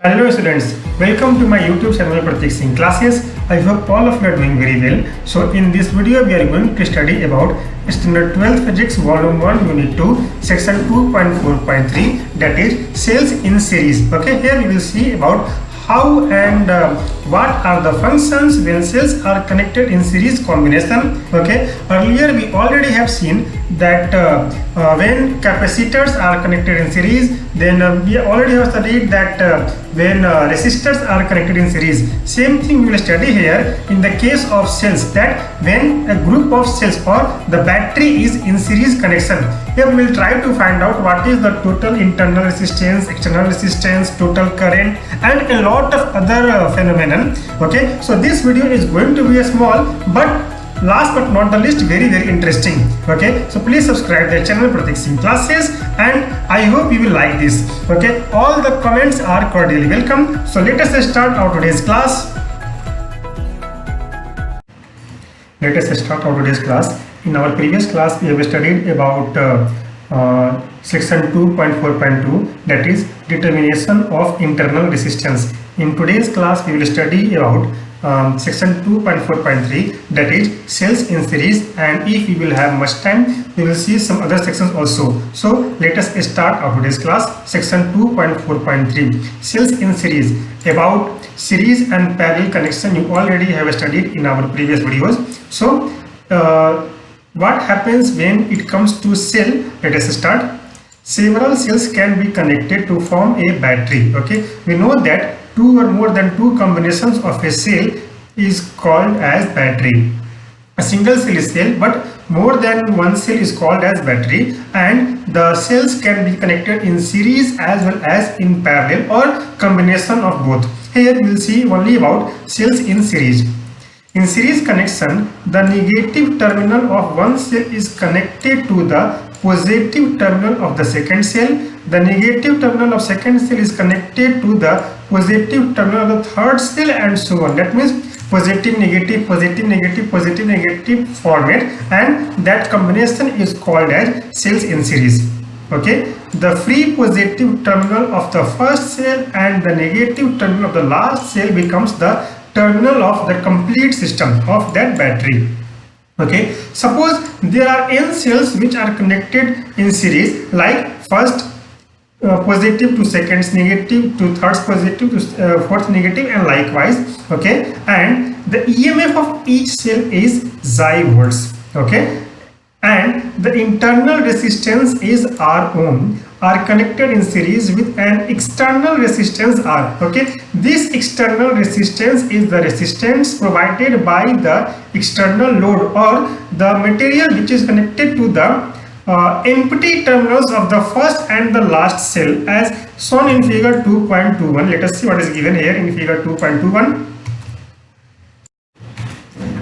Hello students, welcome to my YouTube channel Pratik Singh Classes. I hope all of you are doing very well. So in this video we are going to study about Standard 12 Physics Volume 1 Unit 2 Section 2.4.3, that is cells in series. Okay, here we will see about how and what are the functions when cells are connected in series combination. Okay, earlier we already have seen that when capacitors are connected in series, then we already have studied that when resistors are connected in series. Same thing we will study here in the case of cells, that when a group of cells or the battery is in series connection. Here we will try to find out what is the total internal resistance, external resistance, total current, and a lot of other phenomenon. Okay, so this video is going to be a small but last but not the least very interesting. Okay, so please subscribe the channel Pratik Singh Classes, and I hope you will like this. Okay, all the comments are cordially welcome. So let us start our today's class. Let us start our today's class. In our previous class we have studied about section 2.4.2, that is determination of internal resistance. In today's class we will study about section 2.4.3, that is cells in series, and if we will have much time we will see some other sections also. So let us start our today's class. Section 2.4.3, cells in series. About series and parallel connection you already have studied in our previous videos. So what happens when it comes to cell? Let us start. Several cells can be connected to form a battery. Okay, we know that two or more than two combinations of a cell is called as battery. A single cell is cell, but more than one cell is called as battery, and the cells can be connected in series as well as in parallel or combination of both. Here we will see only about cells in series. In series connection, the negative terminal of one cell is connected to the positive terminal of the second cell. The negative terminal of second cell is connected to the positive terminal of the third cell, and so on. That means positive negative positive negative positive negative format, and that combination is called as cells in series. Okay, the free positive terminal of the first cell and the negative terminal of the last cell becomes the terminal of the complete system of that battery. Okay, suppose there are n cells which are connected in series, like first positive to seconds negative to third positive to fourth negative, and likewise. Okay, and the EMF of each cell is xi volts. Okay, and the internal resistance is R ohm, are connected in series with an external resistance R. Okay, this external resistance is the resistance provided by the external load or the material which is connected to the empty terminals of the first and the last cell, as shown in figure 2.21. Let us see what is given here in figure 2.21.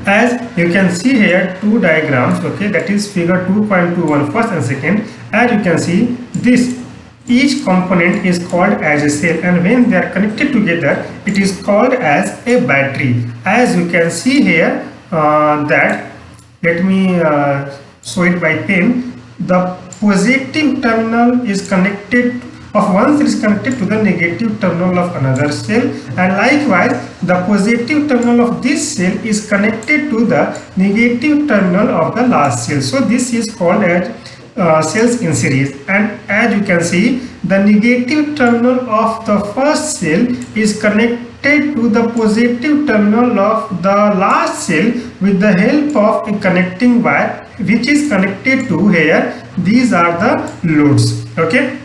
As you can see here, two diagrams. Okay, that is figure 2.21 first and second. As you can see, this each component is called as a cell, and when they are connected together it is called as a battery. As you can see here, that let me show it by pen. The positive terminal is connected of one cell is connected to the negative terminal of another cell, and likewise the positive terminal of this cell is connected to the negative terminal of the last cell. So this is called as cells in series. And as you can see, the negative terminal of the first cell is connected to the positive terminal of the last cell with the help of a connecting wire which is connected to here. These are the loads. Okay,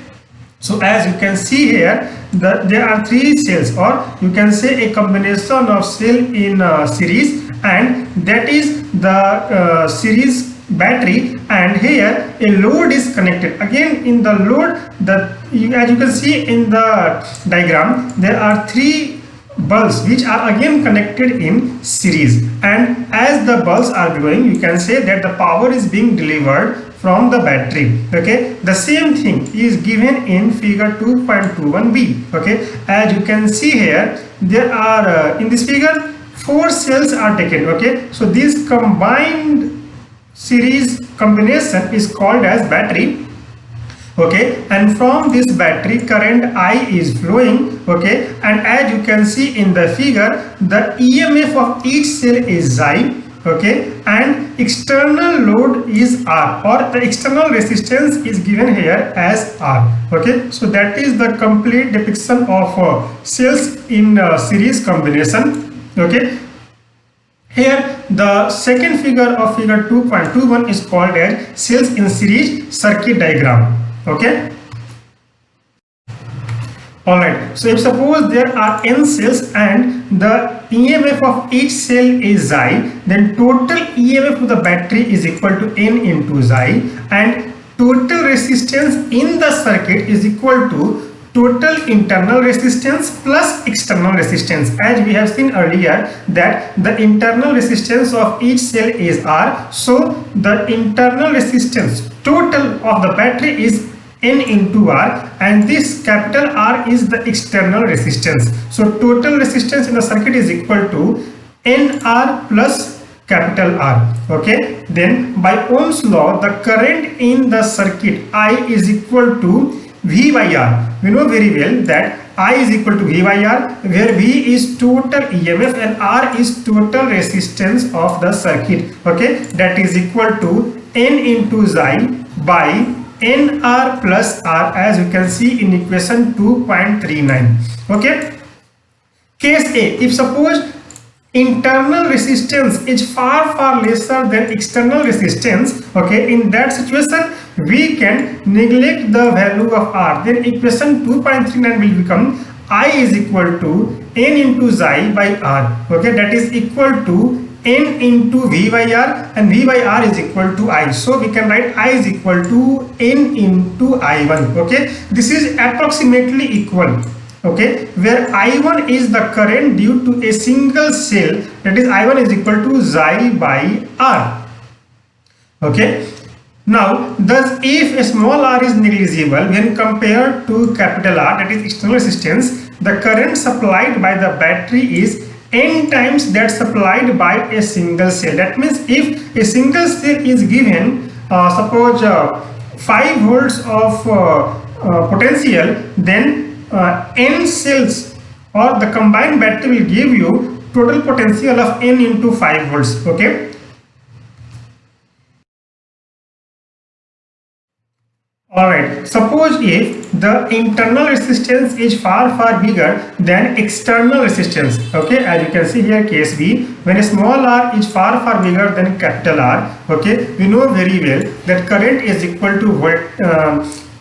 so as you can see here, there are three cells, or you can say a combination of cell in series, and that is the series battery, and here a load is connected. Again in the load, as you can see in the diagram, there are three bulbs which are again connected in series, and as the bulbs are glowing, you can say that the power is being delivered from the battery. Okay, the same thing is given in figure 2.21b. Okay, as you can see here, there are in this figure 4 cells are taken. Okay, so this combined series combination is called as battery. Okay, and from this battery current I is flowing. Okay, and as you can see in the figure, the EMF of each cell is Xi. Okay, and external load is R, or the external resistance is given here as R. Okay, so that is the complete depiction of cells in series combination. Okay, here the second figure of figure 2.21 is called as cells in series circuit diagram. Okay, alright, so if suppose there are n cells and the EMF of each cell is Xi, then total EMF of the battery is equal to N into Xi, and total resistance in the circuit is equal to total internal resistance plus external resistance. As we have seen earlier that the internal resistance of each cell is R, so the internal resistance total of the battery is N into R, and this capital R is the external resistance. So total resistance in the circuit is equal to NR plus capital R. Okay, then by Ohm's law, the current in the circuit I is equal to V by R. We know very well that I is equal to V by R, where V is total EMF and R is total resistance of the circuit. Okay, that is equal to N into Xi by NR plus R, as you can see in equation 2.39. Okay, case A, if suppose internal resistance is far lesser than external resistance, okay, in that situation we can neglect the value of R, then equation 2.39 will become I is equal to N into Xi by R. Okay, that is equal to N into V by R, and V by R is equal to I. So we can write I is equal to N into I1. Okay, this is approximately equal. Okay, where I1 is the current due to a single cell, that is I1 is equal to Xi by R. Okay, now thus if a small r is negligible when compared to capital R, that is external resistance, the current supplied by the battery is n times that supplied by a single cell. That means if a single cell is given suppose 5 volts of potential, then n cells or the combined battery will give you total potential of n into 5 volts. Okay, alright, suppose if the internal resistance is far bigger than external resistance. Okay, as you can see here case B, when a small r is far bigger than capital R, okay, we know very well that current is equal to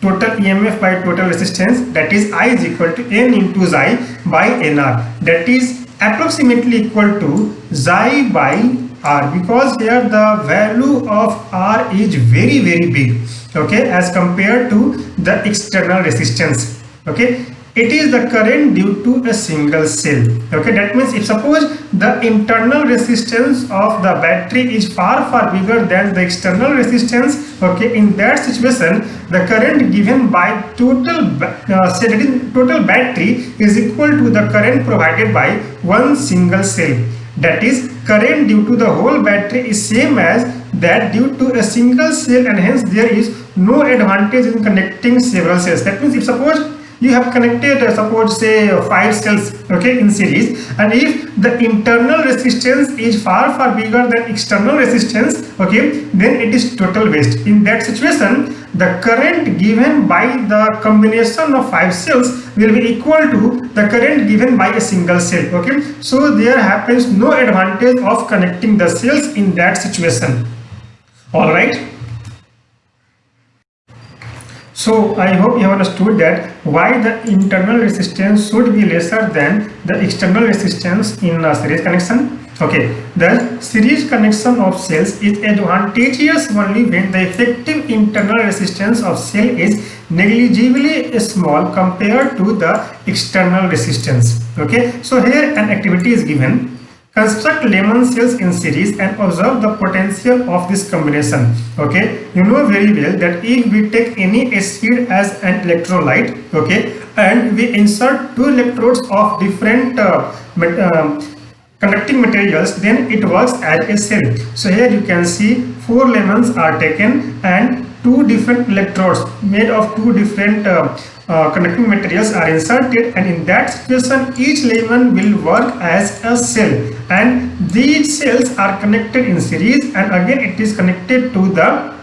total EMF by total resistance, that is I is equal to N into Xi by NR, that is approximately equal to Xi by R, because here the value of R is very big, okay, as compared to the external resistance. Okay, it is the current due to a single cell. Okay, that means if suppose the internal resistance of the battery is far bigger than the external resistance, okay, in that situation the current given by total total battery is equal to the current provided by one single cell. That is, current due to the whole battery is same as that due to a single cell, and hence there is no advantage in connecting several cells. That means if suppose you have connected suppose say 5 cells, okay, in series, and if the internal resistance is far bigger than external resistance, okay, then it is total waste. In that situation the current given by the combination of 5 cells will be equal to the current given by a single cell. Okay, so there happens no advantage of connecting the cells in that situation. All right, so I hope you have understood that why the internal resistance should be lesser than the external resistance in a series connection. Okay, the series connection of cells is advantageous only when the effective internal resistance of cell is negligibly small compared to the external resistance. Okay, so here an activity is given. Construct lemon cells in series and observe the potential of this combination. Okay, you know very well that if we take any acid as an electrolyte, okay, and we insert 2 electrodes of different conducting materials, then it works as a cell. So here you can see 4 lemons are taken and two different electrodes made of two different conducting materials are inserted, and in that situation each element will work as a cell, and these cells are connected in series, and again it is connected to the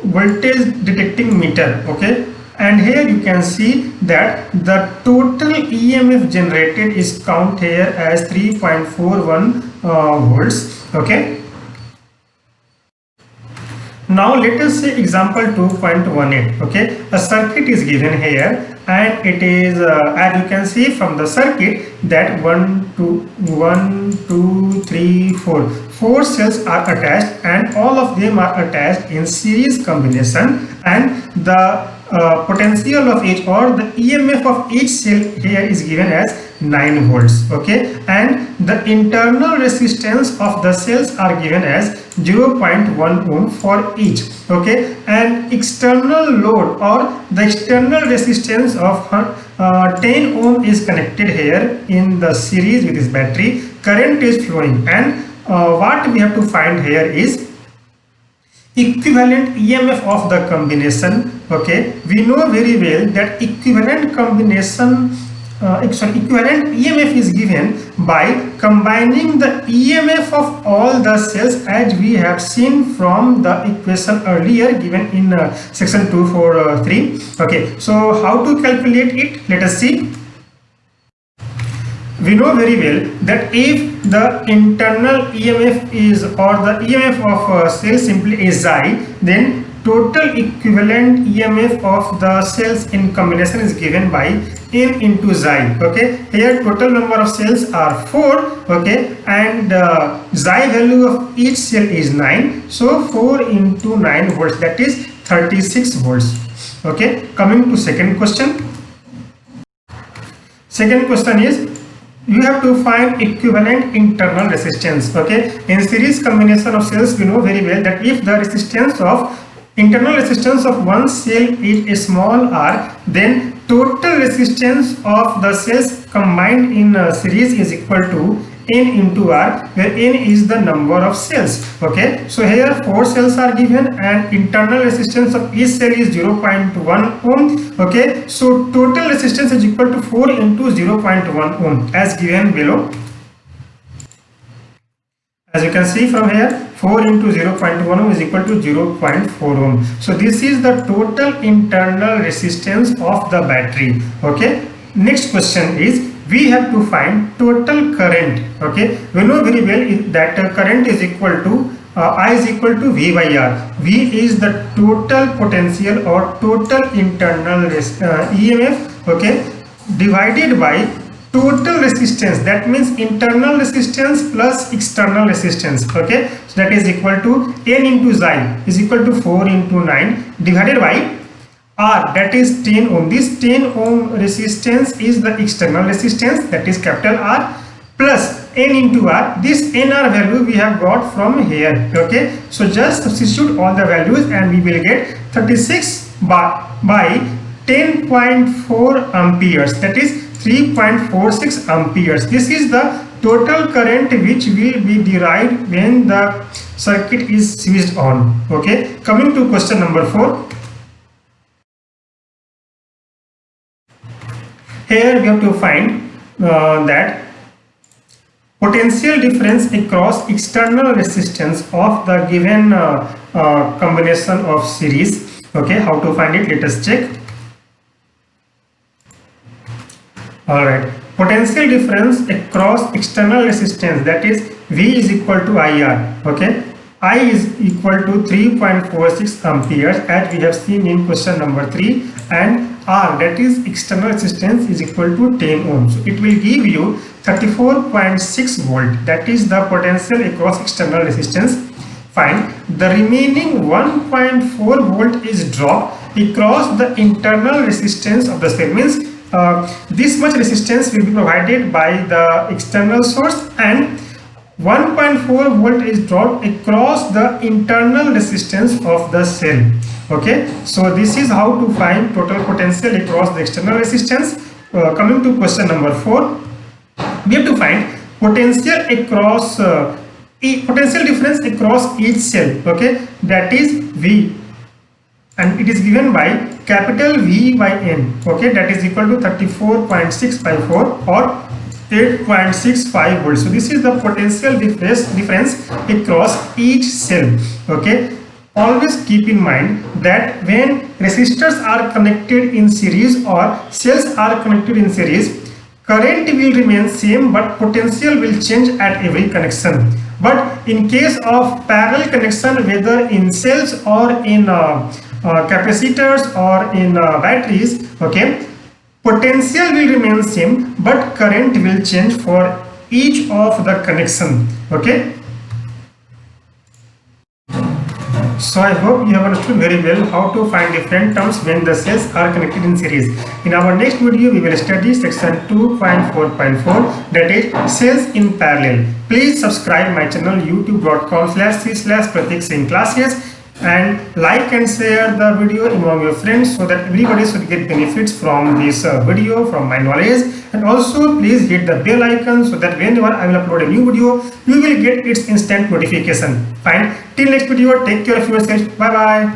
voltage detecting meter. Okay, and here you can see that the total EMF generated is count here as 3.41 volts. Okay, now let us say example 2.18. Okay, a circuit is given here, and it is as you can see from the circuit that 4 cells are attached, and all of them are attached in series combination, and the potential of each, or the EMF of each cell here is given as 9 volts. Okay, and the internal resistance of the cells are given as 0.1 ohm for each. Okay, and external load or the external resistance of 10 ohm is connected here in the series with this battery. Current is flowing, and what we have to find here is equivalent EMF of the combination. Okay, we know very well that equivalent combination equivalent EMF is given by combining the EMF of all the cells, as we have seen from the equation earlier given in section 243. Okay, so how to calculate it? Let us see. We know very well that if the internal EMF is, or the EMF of cell simply is Xi, then total equivalent EMF of the cells in combination is given by N into Xi. Okay, here total number of cells are 4. Okay, and Xi value of each cell is 9, so 4 into 9 volts, that is 36 volts. Okay, coming to second question. Second question is, you have to find equivalent internal resistance. Okay, in series combination of cells, we know very well that if the resistance of internal resistance of one cell is a small r, then total resistance of the cells combined in series is equal to N into R, where N is the number of cells. Okay, so here 4 cells are given, and internal resistance of each cell is 0.1 ohm. Okay, so total resistance is equal to 4 into 0.1 ohm as given below. As you can see from here, 4 into 0.1 ohm is equal to 0.4 ohm. So this is the total internal resistance of the battery. Okay, next question is, we have to find total current. Okay, we know very well that current is equal to I is equal to V by R. V is the total potential or total internal EMF. Okay, divided by total resistance, that means internal resistance plus external resistance. Okay, so that is equal to N into Xi is equal to 4 into 9 divided by R, that is 10 ohm. This 10 ohm resistance is the external resistance, that is capital R, plus N into R. This NR value we have got from here. Okay, so just substitute all the values and we will get 36 by 10.4 amperes, that is 3.46 amperes. This is the total current which will be derived when the circuit is switched on. Okay, coming to question number 4. Here we have to find that potential difference across external resistance of the given combination of series. Okay, how to find it? Let us check. Alright, potential difference across external resistance, that is V is equal to IR. Okay, I is equal to 3.46 amperes as we have seen in question number 3, and R, that is external resistance, is equal to 10 ohms. So it will give you 34.6 volt, that is the potential across external resistance. Fine, the remaining 1.4 volt is dropped across the internal resistance of the cell. Means this much resistance will be provided by the external source, and 1.4 volt is dropped across the internal resistance of the cell. Okay, so this is how to find total potential across the external resistance. Coming to question number 4, we have to find potential across potential difference across each cell, okay, that is V, and it is given by capital V by N, okay, that is equal to 34.654 or 8.65 volts. So this is the potential difference across each cell, okay. Always keep in mind that when resistors are connected in series or cells are connected in series, current will remain same but potential will change at every connection. But in case of parallel connection, whether in cells or in capacitors or in batteries, okay, potential will remain same but current will change for each of the connection, okay. So I hope you have understood very well how to find different terms when the cells are connected in series. In our next video, we will study section 2.4.4, that is cells in parallel. Please subscribe my channel youtube.com/c/Pratik Singh classes and like and share the video among your friends so that everybody should get benefits from this video, from my knowledge. And also please hit the bell icon so that whenever I will upload a new video, you will get its instant notification. Fine. Till next video, take care of yourself. Bye bye.